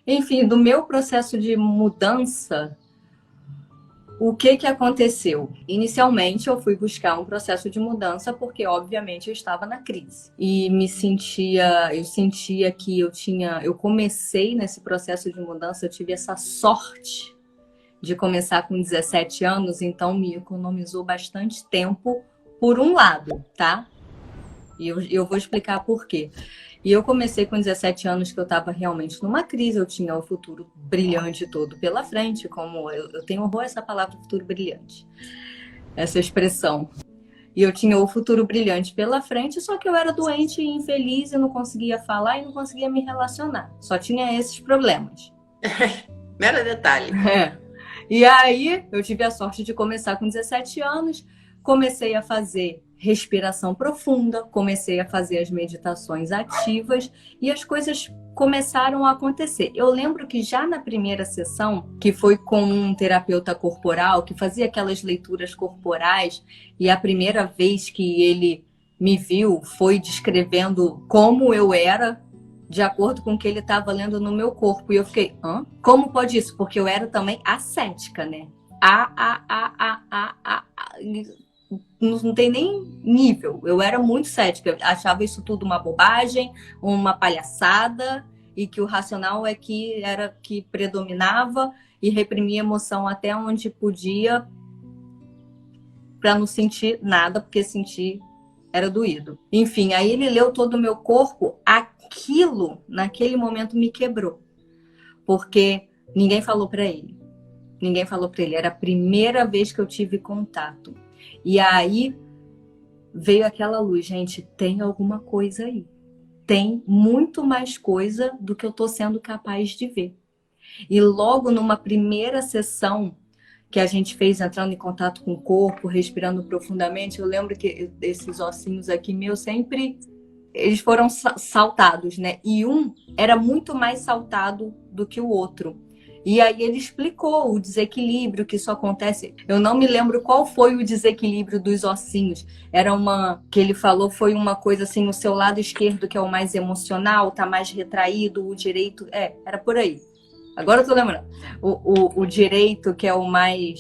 Enfim, do meu processo de mudança, o que aconteceu? Inicialmente, eu fui buscar um processo de mudança porque, obviamente, eu estava na crise. E eu sentia que eu comecei nesse processo de mudança, eu tive essa sorte de começar com 17 anos, então me economizou bastante tempo, por um lado, tá? E eu vou explicar por quê. E eu comecei com 17 anos que eu estava realmente numa crise, eu tinha o futuro brilhante todo pela frente, como eu tenho horror a essa palavra futuro brilhante, essa expressão. E eu tinha o futuro brilhante pela frente, só que eu era doente e infeliz e não conseguia falar e não conseguia me relacionar. Só tinha esses problemas. Mero detalhe. É. E aí eu tive a sorte de começar com 17 anos, comecei a fazer respiração profunda, comecei a fazer as meditações ativas e as coisas começaram a acontecer. Eu lembro que já na primeira sessão, que foi com um terapeuta corporal, que fazia aquelas leituras corporais, e a primeira vez que ele me viu foi descrevendo como eu era de acordo com o que ele estava lendo no meu corpo. E eu fiquei, hã? Como pode isso? Porque eu era também ascética, né? Não tem nem nível. Eu era muito cética. Achava isso tudo uma bobagem, uma palhaçada, e que o racional era que predominava e reprimia a emoção até onde podia para não sentir nada, porque sentir era doído. Enfim, aí ele leu todo o meu corpo, aquilo naquele momento me quebrou, porque ninguém falou para ele. Ninguém falou para ele, era a primeira vez que eu tive contato. E aí veio aquela luz, gente, tem alguma coisa aí. Tem muito mais coisa do que eu tô sendo capaz de ver. E logo numa primeira sessão que a gente fez entrando em contato com o corpo, respirando profundamente, eu lembro que esses ossinhos aqui meus sempre eles foram saltados, né? E um era muito mais saltado do que o outro. E aí ele explicou o desequilíbrio que isso acontece. Eu não me lembro qual foi o desequilíbrio dos ossinhos. Era uma que ele falou foi uma coisa assim, o seu lado esquerdo que é o mais emocional, tá mais retraído, o direito, era por aí. Agora eu tô lembrando. O direito, que é o mais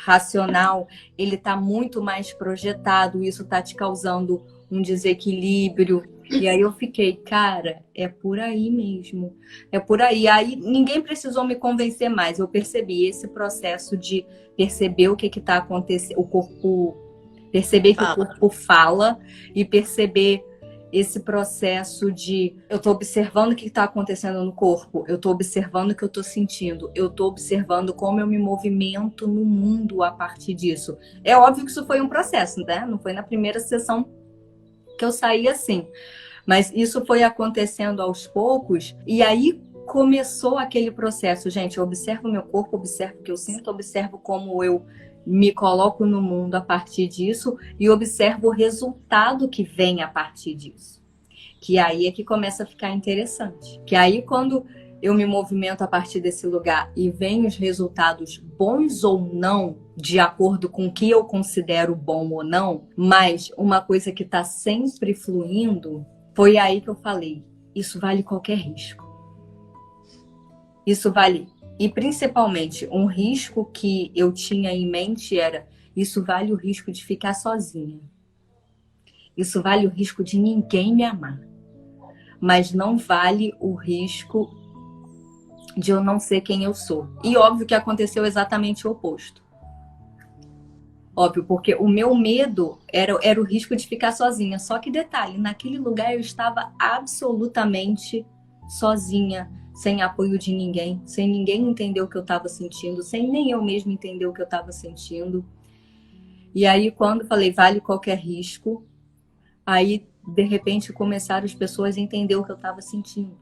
racional, ele tá muito mais projetado, isso tá te causando um desequilíbrio. E aí eu fiquei, cara, é por aí mesmo. É por aí. Aí ninguém precisou me convencer mais. Eu percebi esse processo de perceber o que tá acontecendo, o corpo, perceber que o corpo fala e perceber esse processo de eu estou observando o que está acontecendo no corpo, eu estou observando o que eu estou sentindo, eu estou observando como eu me movimento no mundo a partir disso. É óbvio que isso foi um processo, né? Não foi na primeira sessão que eu saí assim. Mas isso foi acontecendo aos poucos e aí começou aquele processo. Gente, eu observo meu corpo, observo o que eu sinto, observo como eu me coloco no mundo a partir disso e observo o resultado que vem a partir disso. Que aí é que começa a ficar interessante. Que aí quando eu me movimento a partir desse lugar e vem os resultados bons ou não, de acordo com o que eu considero bom ou não, mas uma coisa que está sempre fluindo, foi aí que eu falei, isso vale qualquer risco. Isso vale. E principalmente, um risco que eu tinha em mente era, isso vale o risco de ficar sozinha. Isso vale o risco de ninguém me amar. Mas não vale o risco de eu não ser quem eu sou. E óbvio que aconteceu exatamente o oposto. Óbvio, porque o meu medo era o risco de ficar sozinha. Só que detalhe, naquele lugar eu estava absolutamente sozinha, sem apoio de ninguém, sem ninguém entender o que eu estava sentindo, sem nem eu mesma entender o que eu estava sentindo. E aí, quando falei, vale qualquer risco, aí, de repente, começaram as pessoas a entender o que eu estava sentindo.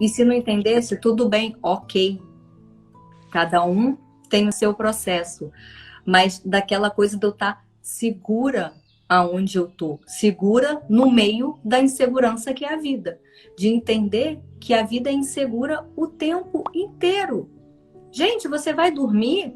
E se não entendesse, tudo bem, ok. Cada um tem o seu processo. Mas daquela coisa de eu estar segura aonde eu tô, segura no meio da insegurança que é a vida, de entender que a vida é insegura o tempo inteiro. Gente, você vai dormir,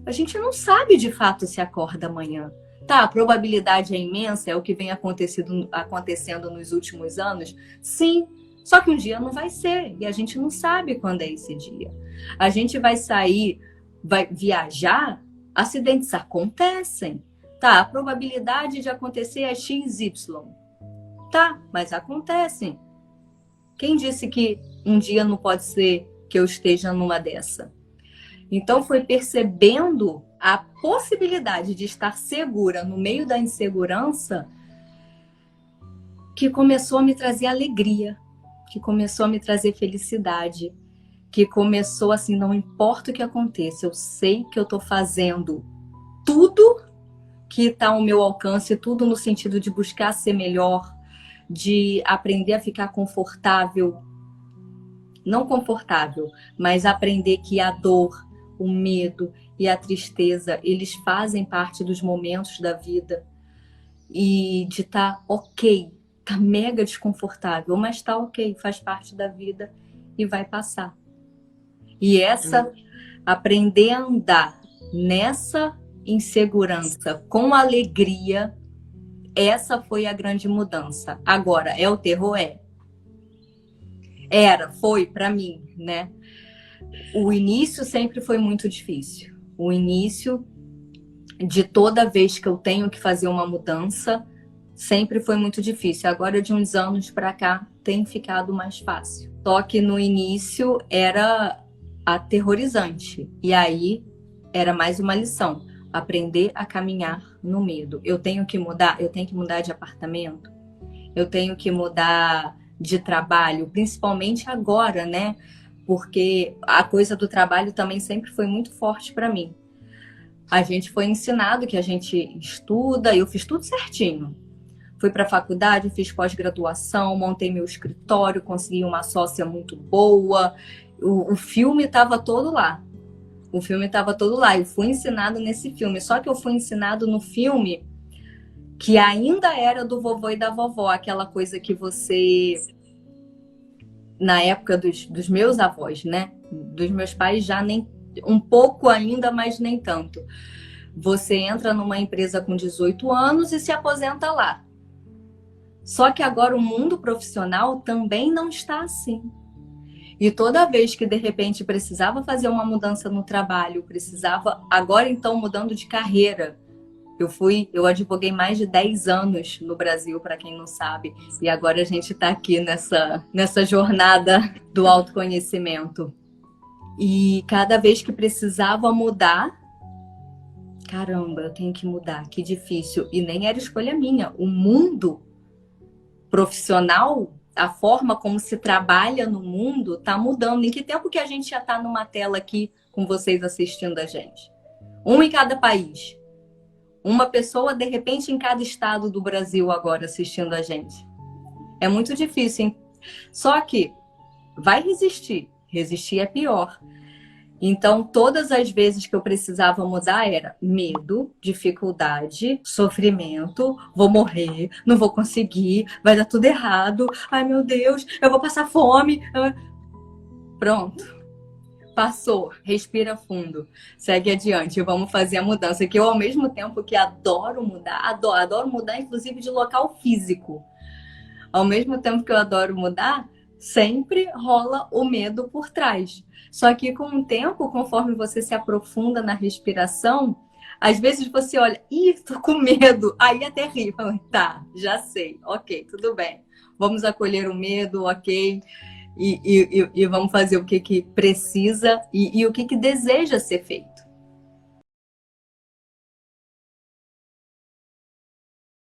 a gente não sabe de fato se acorda amanhã. Tá, a probabilidade é imensa, é o que vem acontecendo nos últimos anos, sim, Só que um dia não vai ser, e a gente não sabe quando é esse dia. A gente vai sair, vai viajar, acidentes acontecem. Tá, a probabilidade de acontecer é XY. Tá, mas acontecem. Quem disse que um dia não pode ser que eu esteja numa dessa? Então foi percebendo a possibilidade de estar segura no meio da insegurança que começou a me trazer alegria, que começou a me trazer felicidade, que começou assim, não importa o que aconteça, eu sei que eu estou fazendo tudo que está ao meu alcance, tudo no sentido de buscar ser melhor, de aprender a ficar confortável, não confortável, mas aprender que a dor, o medo e a tristeza, eles fazem parte dos momentos da vida, e de estar ok, tá mega desconfortável, mas tá ok, faz parte da vida e vai passar. E aprender a andar nessa insegurança com alegria, essa foi a grande mudança. Agora, é o terror? Foi para mim, né? O início sempre foi muito difícil. O início de toda vez que eu tenho que fazer uma mudança, sempre foi muito difícil. Agora, de uns anos para cá, tem ficado mais fácil. Só que no início era aterrorizante. E aí era mais uma lição. Aprender a caminhar no medo. Eu tenho que mudar de apartamento. Eu tenho que mudar de trabalho, principalmente agora, né? Porque a coisa do trabalho também sempre foi muito forte para mim. A gente foi ensinado que a gente estuda, eu fiz tudo certinho. Fui para a faculdade, fiz pós-graduação, montei meu escritório, consegui uma sócia muito boa. O filme estava todo lá. Eu fui ensinado nesse filme. Só que eu fui ensinado no filme que ainda era do vovô e da vovó. Aquela coisa que você... Na época dos meus avós, né? Dos meus pais já nem... Um pouco ainda, mas nem tanto. Você entra numa empresa com 18 anos e se aposenta lá. Só que agora o mundo profissional também não está assim. E toda vez que de repente precisava fazer uma mudança no trabalho, agora então mudando de carreira. Eu advoguei mais de 10 anos no Brasil, para quem não sabe, e agora a gente está aqui nessa jornada do autoconhecimento. E cada vez que precisava mudar, caramba, eu tenho que mudar, que difícil. E nem era escolha minha. O mundo profissional, a forma como se trabalha no mundo, está mudando. Em que tempo que a gente já está numa tela aqui com vocês assistindo a gente? Um em cada país. Uma pessoa, de repente, em cada estado do Brasil agora assistindo a gente. É muito difícil, hein? Só que vai resistir. Resistir é pior. Então, todas as vezes que eu precisava mudar era medo, dificuldade, sofrimento, vou morrer, não vou conseguir, vai dar tudo errado, ai meu Deus, eu vou passar fome. Pronto. Passou, respira fundo, segue adiante, vamos fazer a mudança. Que eu, ao mesmo tempo que adoro mudar, adoro mudar inclusive de local físico. Ao mesmo tempo que eu adoro mudar, sempre rola o medo por trás. Só que com o tempo, conforme você se aprofunda na respiração, às vezes você olha, tô com medo, aí é terrível. Tá, já sei, ok, tudo bem. Vamos acolher o medo, ok, e vamos fazer o que precisa e o que deseja ser feito.